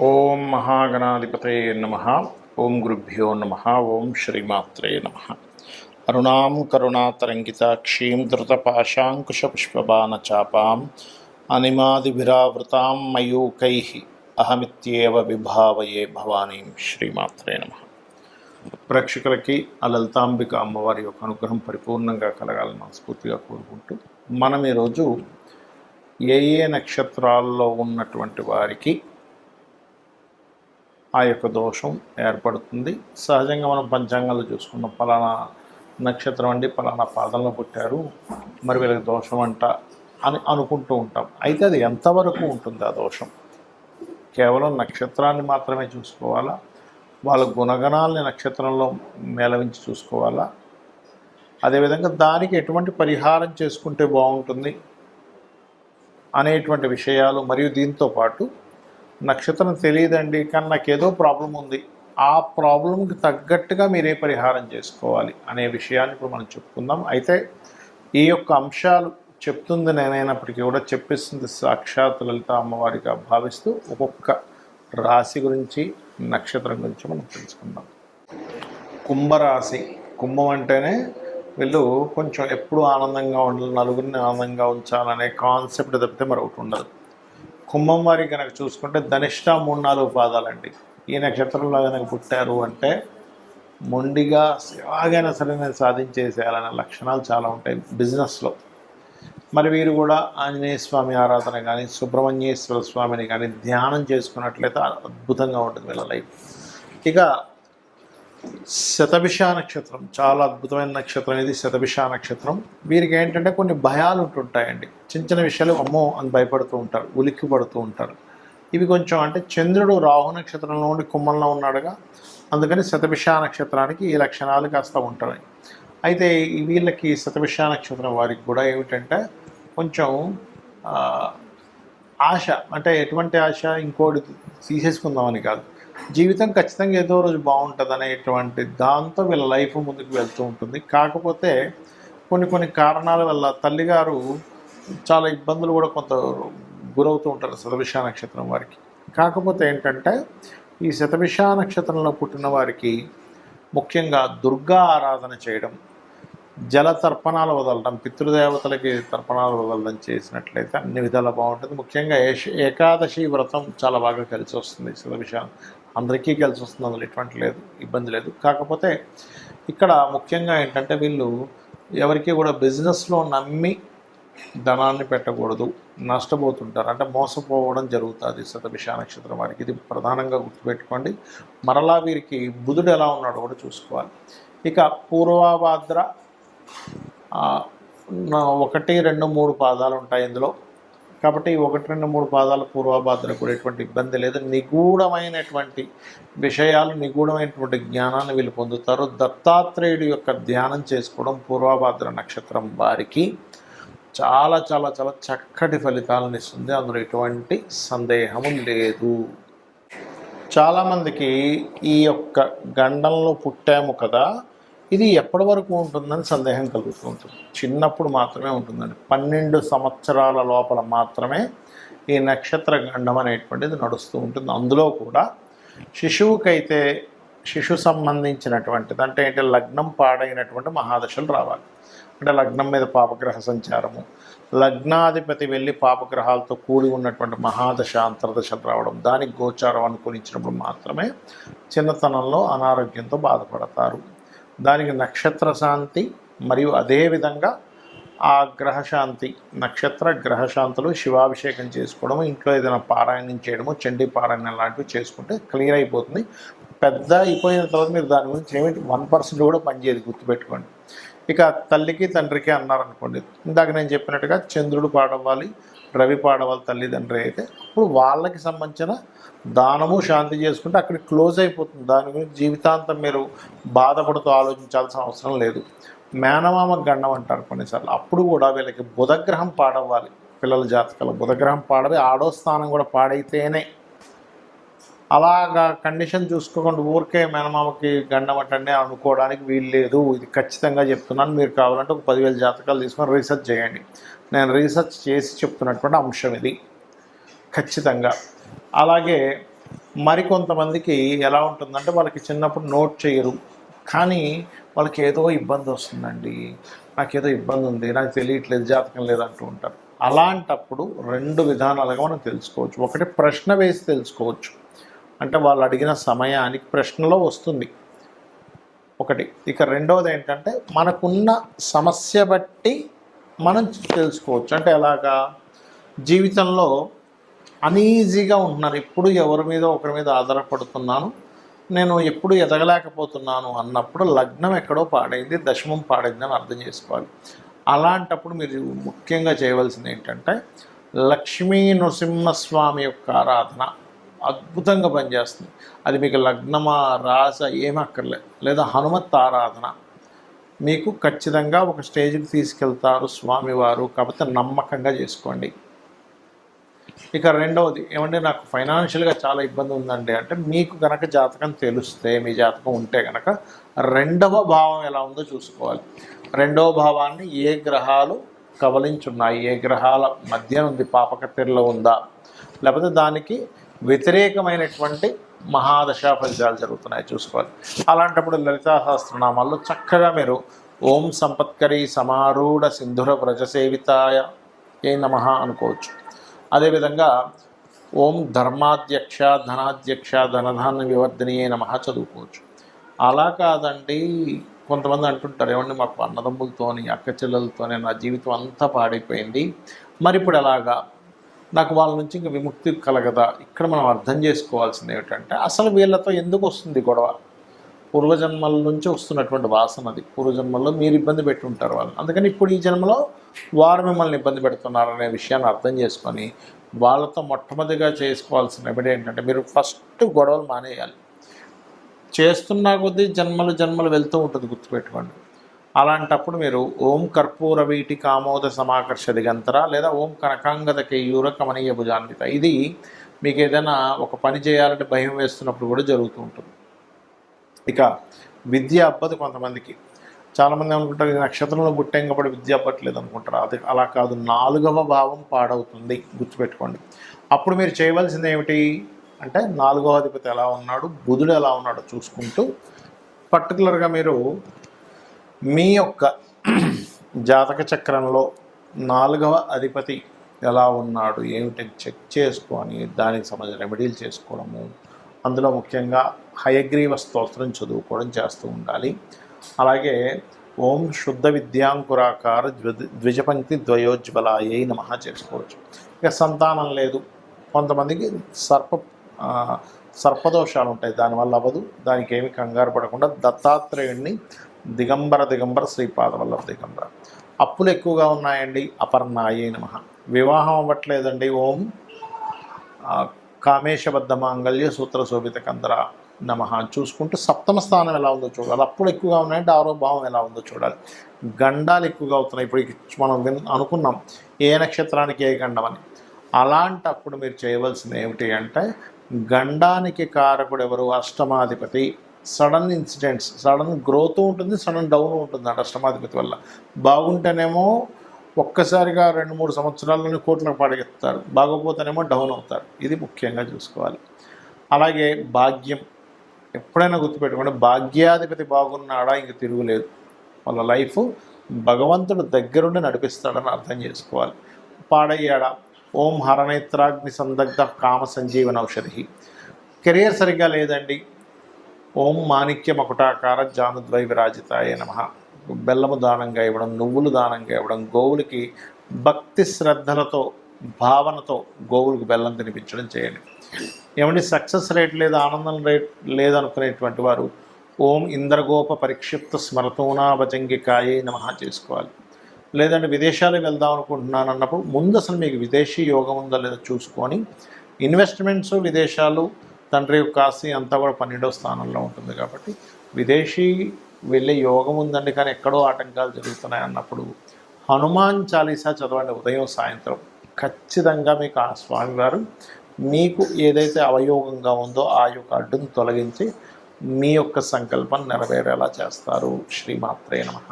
ఓం మహాగణాధిపతయే నమః. ఓం గురుభ్యో నమః. ఓం శ్రీమాత్రే నమః. అరుణాం కరుణాతరంగితాక్షీం ధృతపాశాంకుశపుష్పబాణచాపాం అనిమాదిభిరావృతాం మయూకైః అహమిత్యేవ విభావయే భవానీం. శ్రీమాత్రే నమః. ప్రేక్షకులకి ఆ లలితాంబిక అమ్మవారి యొక్క అనుగ్రహం పరిపూర్ణంగా కలగాలని మనస్ఫూర్తిగా కోరుకుంటూ, మనం ఈరోజు ఏ నక్షత్రాల్లో ఉన్నటువంటి వారికి ఆ యొక్క దోషం ఏర్పడుతుంది. సహజంగా మనం పంచాంగాలు చూసుకున్నాం, పలానా నక్షత్రం అండి పలానా పాదంలో పుట్టారు, మరి వీళ్ళకి దోషం అంట అని అనుకుంటూ ఉంటాం. అయితే అది ఎంతవరకు ఉంటుంది ఆ దోషం? కేవలం నక్షత్రాన్ని మాత్రమే చూసుకోవాలా? వాళ్ళ గుణగణాలని నక్షత్రంలో మేళవించి చూసుకోవాలా? అదేవిధంగా దానికి ఎటువంటి పరిహారం చేసుకుంటే బాగుంటుంది అనేటువంటి విషయాలు, మరియు దీంతో పాటు నక్షత్రం తెలియదండి కానీ నాకు ఏదో ప్రాబ్లం ఉంది, ఆ ప్రాబ్లంకి తగ్గట్టుగా మీరే పరిహారం చేసుకోవాలి అనే విషయాన్ని ఇప్పుడు మనం చెప్పుకుందాం. అయితే ఈ యొక్క అంశాలు చెప్తుంది నేనైనప్పటికీ కూడా చెప్పిస్తుంది సాక్షాత్ లలిత అమ్మవారిగా భావిస్తూ ఒక్కొక్క రాశి గురించి, నక్షత్రం గురించి మనం తెలుసుకుందాం. కుంభరాశి. కుంభం అంటేనే వీళ్ళు కొంచెం ఎప్పుడు ఆనందంగా ఉండాలి, నలుగురిని ఆనందంగా ఉంచాలనే కాన్సెప్ట్ తప్పితే మరొకటి ఉండదు. కుంభం వారి కనుక చూసుకుంటే ధనిష్ట 3-4 పాదాలండి. ఈ నక్షత్రంలో కనుక పుట్టారు అంటే మొండిగా ఎలాగైనా సరే నేను సాధించేసేయాలనే లక్షణాలు చాలా ఉంటాయి బిజినెస్లో. మరి వీరు కూడా ఆంజనేయ స్వామి ఆరాధన కానీ, సుబ్రహ్మణ్యేశ్వర స్వామిని కానీ ధ్యానం చేసుకున్నట్లయితే అద్భుతంగా ఉంటుంది వీళ్ళ లైఫ్. ఇక శతభిష నక్షత్రం చాలా అద్భుతమైన నక్షత్రం ఇది. శతభిష నక్షత్రం వీరికి ఏంటంటే కొన్ని భయాలు ఉంటుంటాయండి. చిన్న చిన్న విషయాలు అమ్మో అని భయపడుతూ ఉంటారు, ఉలిక్కి పడుతూ ఉంటారు. ఇవి కొంచెం అంటే చంద్రుడు రాహు నక్షత్రంలో ఉండి కుంభంలో ఉన్నాడుగా, అందుకని శతభిష నక్షత్రానికి ఈ లక్షణాలు కాస్త ఉంటాయి. అయితే వీళ్ళకి శతభిష నక్షత్రం వారికి కూడా ఏమిటంటే కొంచెం ఆశ, అంటే ఎటువంటి ఆశ, ఇంకోటి తీసేసుకుందామని కాదు, జీవితం ఖచ్చితంగా ఏదో రోజు బాగుంటుంది అనేటువంటి దాంతో వీళ్ళ లైఫ్ ముందుకు వెళ్తూ ఉంటుంది. కాకపోతే కొన్ని కారణాల వల్ల తల్లిగారు చాలా ఇబ్బందులు కూడా కొంత గురవుతూ ఉంటారు శతభిష నక్షత్రం వారికి. కాకపోతే ఏంటంటే ఈ శతభిష నక్షత్రంలో పుట్టిన వారికి ముఖ్యంగా దుర్గా ఆరాధన చేయడం, జల తర్పణాలు వదలడం, పితృదేవతలకి తర్పణాలు వదలడం చేసినట్లయితే అన్ని విధాలా బాగుంటుంది. ముఖ్యంగా ఏకాదశి వ్రతం చాలా బాగా కలిసి వస్తుంది. శతభిష అందరికీ కలిసి వస్తుంది, అందులో ఎటువంటి లేదు, ఇబ్బంది లేదు. కాకపోతే ఇక్కడ ముఖ్యంగా ఏంటంటే వీళ్ళు ఎవరికి కూడా బిజినెస్లో నమ్మి ధనాన్ని పెట్టకూడదు, నష్టపోతుంటారు, అంటే మోసపోవడం జరుగుతుంది శతభిష నక్షత్రం వారికి. ఇది ప్రధానంగా గుర్తుపెట్టుకోండి. మరలా వీరికి బుధుడు ఎలా ఉన్నాడో కూడా చూసుకోవాలి. ఇక పూర్వభాద్ర 1, 2, 3 పాదాలు ఉంటాయి ఇందులో. కాబట్టి 1, 2, 3 పాదాల పూర్వభాద్ర కూడా ఎటువంటి ఇబ్బంది లేదు. నిగూఢమైనటువంటి విషయాలు, నిగూఢమైనటువంటి జ్ఞానాన్ని వీళ్ళు పొందుతారు. దత్తాత్రేయుడి యొక్క ధ్యానం చేసుకోవడం పూర్వభాద్ర నక్షత్రం వారికి చాలా చాలా చాలా చక్కటి ఫలితాలను ఇస్తుంది, అందులో ఎటువంటి సందేహము లేదు. చాలామందికి ఈ యొక్క గండంలో పుట్టాము కదా, ఇది ఎప్పటి వరకు ఉంటుందని సందేహం కలుగుతూ ఉంటుంది. చిన్నప్పుడు మాత్రమే ఉంటుందండి. 12 సంవత్సరాల లోపల మాత్రమే ఈ నక్షత్ర గండం అనేటువంటిది నడుస్తూ ఉంటుంది. అందులో కూడా శిశువుకైతే శిశు సంబంధించినటువంటిది అంటే ఏంటి, లగ్నం పాడైనటువంటి మహాదశలు రావాలి. అంటే లగ్నం మీద పాపగ్రహ సంచారము, లగ్నాధిపతి వెళ్ళి పాపగ్రహాలతో కూడి ఉన్నటువంటి మహాదశ అంతర్దశలు రావడం, దానికి గోచారం అనుకూలించినప్పుడు మాత్రమే చిన్నతనంలో అనారోగ్యంతో బాధపడతారు. దానికి నక్షత్ర శాంతి మరియు అదేవిధంగా ఆ గ్రహశాంతి, నక్షత్ర గ్రహశాంతులు, శివాభిషేకం చేసుకోవడము, ఇంట్లో ఏదైనా పారాయణం చేయడము, చండీ పారాయణం లాంటివి చేసుకుంటే క్లియర్ అయిపోతుంది. పెద్ద అయిపోయిన తర్వాత మీరు దాని గురించి ఏమిటి 1% కూడా పనిచేయదు, గుర్తుపెట్టుకోండి. ఇక తల్లికి తండ్రికి అన్నారనుకోండి, ఇందాక నేను చెప్పినట్టుగా చంద్రుడు పాడవాలి, రవి పాడవాలి తల్లిదండ్రి అయితే, అప్పుడు వాళ్ళకి సంబంధించిన దానము శాంతి చేసుకుంటే అక్కడ క్లోజ్ అయిపోతుంది. దాని గురించి జీవితాంతం మీరు బాధపడుతూ ఆలోచించాల్సిన అవసరం లేదు. మేనమామ గండం అంటారు కొన్నిసార్లు, అప్పుడు కూడా వీళ్ళకి బుధగ్రహం పాడవ్వాలి. పిల్లల జాతకాలు బుధగ్రహం పాడవి, 6వ స్థానం కూడా పాడైతేనే. అలాగా కండిషన్ చూసుకోకుండా ఊరికే మేనమామకి గండం అంటనే అనుకోవడానికి వీలు లేదు. ఇది ఖచ్చితంగా చెప్తున్నాను. మీరు కావాలంటే ఒక 10,000 జాతకాలు తీసుకొని రీసెర్చ్ చేయండి. నేను రీసెర్చ్ చేసి చెప్తున్నటువంటి అంశం ఇది ఖచ్చితంగా. అలాగే మరికొంతమందికి ఎలా ఉంటుందంటే వాళ్ళకి చిన్నప్పుడు నోట్ చేయరు, కానీ వాళ్ళకి ఏదో ఇబ్బంది వస్తుందండి, నాకేదో ఇబ్బంది ఉంది, నాకు తెలియట్లేదు, జాతకం లేదంటూ ఉంటారు. అలాంటప్పుడు 2 విధానాలుగా మనం తెలుసుకోవచ్చు. ఒకటి ప్రశ్న వేసి తెలుసుకోవచ్చు, అంటే వాళ్ళు అడిగిన సమయానికి ప్రశ్నలో వస్తుంది ఒకటి. ఇక రెండవది ఏంటంటే మనకున్న సమస్య బట్టి మనం తెలుసుకోవచ్చు. అంటే ఎలాగా, జీవితంలో అనీజీగా ఉంటున్నాను, ఎప్పుడు ఒకరి మీద ఆధారపడుతున్నాను, నేను ఎప్పుడు ఎదగలేకపోతున్నాను అన్నప్పుడు లగ్నం ఎక్కడో పాడైంది, దశమం పాడైంది అని అర్థం చేసుకోవాలి. అలాంటప్పుడు మీరు ముఖ్యంగా చేయవలసింది ఏంటంటే లక్ష్మీ నృసింహస్వామి యొక్క ఆరాధన అద్భుతంగా పనిచేస్తుంది. అది మీకు లగ్నమా రాస ఏమక్కర్లేదు, లేదా హనుమత్ ఆరాధన మీకు ఖచ్చితంగా ఒక స్టేజ్కి తీసుకెళ్తారు స్వామివారు, కాకపోతే నమ్మకంగా చేసుకోండి. ఇక రెండవది ఏమంటే నాకు ఫైనాన్షియల్గా చాలా ఇబ్బంది ఉందండి అంటే మీకు కనుక జాతకం తెలిస్తే, మీ జాతకం ఉంటే కనుక 2వ భావం ఎలా ఉందో చూసుకోవాలి. 2వ భావాన్ని ఏ గ్రహాలు కవలించున్నాయి, ఏ గ్రహాల మధ్య ఉంది, పాపకత్తెరలో ఉందా, లేకపోతే దానికి వ్యతిరేకమైనటువంటి మహాదశా ఫలితాలు జరుగుతున్నాయి చూసుకోవాలి. అలాంటప్పుడు లలితా సహస్రనామాల్లో చక్కగా మీరు ఓం సంపత్కరీ సమారూఢ సింధుర వ్రజసేవితాయ ఏ నమః అనుకోవచ్చు. అదేవిధంగా ఓం ధర్మాధ్యక్ష ధనాధ్యక్ష ధనధాన్య వివర్ధనీయే నమః చదువుకోవచ్చు. అలా కాదండి, కొంతమంది అంటుంటారు ఏమండి మాకు అన్నదమ్ములతోని అక్క చెల్లెలతోనే నా జీవితం అంతా పాడైపోయింది, మరి ఇప్పుడు ఎలాగా, నాకు వాళ్ళ నుంచి ఇంక విముక్తి కలగదా. ఇక్కడ మనం అర్థం చేసుకోవాల్సింది ఏమిటంటే అసలు వీళ్ళతో ఎందుకు వస్తుంది గొడవ, పూర్వజన్మల నుంచి వస్తున్నటువంటి వాసన అది. పూర్వజన్మల్లో మీరు ఇబ్బంది పెట్టుంటారు వాళ్ళు, అందుకని ఇప్పుడు ఈ జన్మలో వారు మిమ్మల్ని ఇబ్బంది పెడుతున్నారనే విషయాన్ని అర్థం చేసుకొని వాళ్ళతో మొట్టమొదటిగా చేసుకోవాల్సిన రెమెడీ ఏంటంటే మీరు ఫస్ట్ గొడవలు మానేయాలి. చేస్తున్నా కొద్దీ జన్మలు వెళ్తూ ఉంటుంది, గుర్తుపెట్టుకోండి. అలాంటప్పుడు మీరు ఓం కర్పూర వీటి కామోద సమాకర్ష దిగంతర లేదా ఓం కనకాంగద కేయూర కమనీయ భుజాన్విత, ఇది మీకు ఏదైనా ఒక పని చేయాలంటే భయం వేస్తున్నప్పుడు కూడా జరుగుతూ ఉంటుంది. ఇక విద్య అబ్బదు కొంతమందికి, చాలామంది అనుకుంటారు ఈ నక్షత్రంలో పుట్టాం కాబట్టి విద్య అవ్వట్లేదు అనుకుంటారు. అది అలా కాదు, 4వ భావం పాడవుతుంది, గుర్తుపెట్టుకోండి. అప్పుడు మీరు చేయవలసింది ఏమిటి అంటే 4వ అధిపతి ఎలా ఉన్నాడు, బుధుడు ఎలా ఉన్నాడో చూసుకుంటూ పర్టికులర్గా మీరు మీ యొక్క జాతక చక్రంలో 4వ అధిపతి ఎలా ఉన్నాడు ఏమిటని చెక్ చేసుకొని దానికి సంబంధించిన రెమెడీలు చేసుకోవడము, అందులో ముఖ్యంగా హయగ్రీవ స్తోత్రం చదువుకోవడం చేస్తూ ఉండాలి. అలాగే ఓం శుద్ధ విద్యాంకురాకార ద్విజపంక్తి ద్వయోజ్వలాయై నమః చేసుకోవచ్చు. ఇక సంతానం లేదు, కొంతమందికి సర్పదోషాలు ఉంటాయి, దానివల్ల అవ్వదు, దానికి ఏమి కంగారు పడకుండా దత్తాత్రేయుడిని దిగంబర శ్రీపాదవల్లభ దిగంబర. అప్పులు ఎక్కువగా ఉన్నాయండి, అపర్ణాయై నమః. వివాహం అవ్వట్లేదండి, ఓం కామేశబద్ధ మాంగళ్య సూత్ర శోభిత కందర నమః చూసుకుంటూ 7వ స్థానం ఎలా ఉందో చూడాలి. అప్పుడు ఎక్కువగా ఉన్నాయంటే 6వ భావం ఎలా ఉందో చూడాలి. గండాలు ఎక్కువగా అవుతున్నాయి, ఇప్పుడు మనం అనుకున్నాం ఏ నక్షత్రానికి ఏ గండం అని. అలాంటప్పుడు మీరు చేయవలసింది ఏమిటి అంటే గండానికి కారకుడు ఎవరు, అష్టమాధిపతి. సడన్ ఇన్సిడెంట్స్, సడన్ గ్రోత్ ఉంటుంది, సడన్ డౌన్ ఉంటుంది అంటే అష్టమాధిపతి వల్ల. బాగుంటేనేమో ఒక్కసారిగా 2-3 సంవత్సరాల్లోనే కోట్లకు పాడగెత్తారు, బాగోపోతేనేమో డౌన్ అవుతారు. ఇది ముఖ్యంగా చూసుకోవాలి. అలాగే భాగ్యం ఎప్పుడైనా గుర్తుపెట్టుకోండి, భాగ్యాధిపతి బాగున్నాడా ఇంక తిరుగులేదు, వాళ్ళ లైఫ్ భగవంతుడు దగ్గరుండి నడిపిస్తాడని అర్థం చేసుకోవాలి. పాడయ్యాడా, ఓం హరనేత్రాగ్ని సందగ్ధ కామ సంజీవన ఔషధి. కెరియర్ సరిగ్గా లేదండి, ఓం మాణిక్య మకుటాకార జానుద్వై విరాజితాయ నమః. బెల్లము దానంగా ఇవ్వడం, నువ్వులు దానంగా ఇవ్వడం, గోవులకి భక్తి శ్రద్ధలతో భావనతో గోవులకు బెల్లం తినిపించడం చేయండి. ఏమంటే సక్సెస్ రేట్ లేదు, ఆనందం రేట్ లేదనుకునేటువంటి వారు ఓం ఇంద్రగోప పరిక్షిప్త స్మరతోనా భజంగికాయే నమః చేసుకోవాలి. లేదంటే విదేశాలకు వెళ్దాం అనుకుంటున్నాను అన్నప్పుడు ముందు అసలు మీకు విదేశీ యోగం ఉందో లేదో చూసుకొని ఇన్వెస్ట్మెంట్స్, విదేశాలు, తండ్రి యొక్క ఆస్తి అంతా కూడా 12వ స్థానంలో ఉంటుంది కాబట్టి విదేశీ వెళ్ళే యోగం ఉందండి, కానీ ఎక్కడో ఆటంకాలు జరుగుతున్నాయి అన్నప్పుడు హనుమాన్ చాలీసా చదవండి ఉదయం సాయంత్రం. ఖచ్చితంగా మీకు ఆ స్వామివారు మీకు ఏదైతే అవయోగంగా ఉందో ఆ యొక్క అడ్డును తొలగించి మీ యొక్క సంకల్పం నెరవేరేలా చేస్తారు. శ్రీమాత్రే నమః.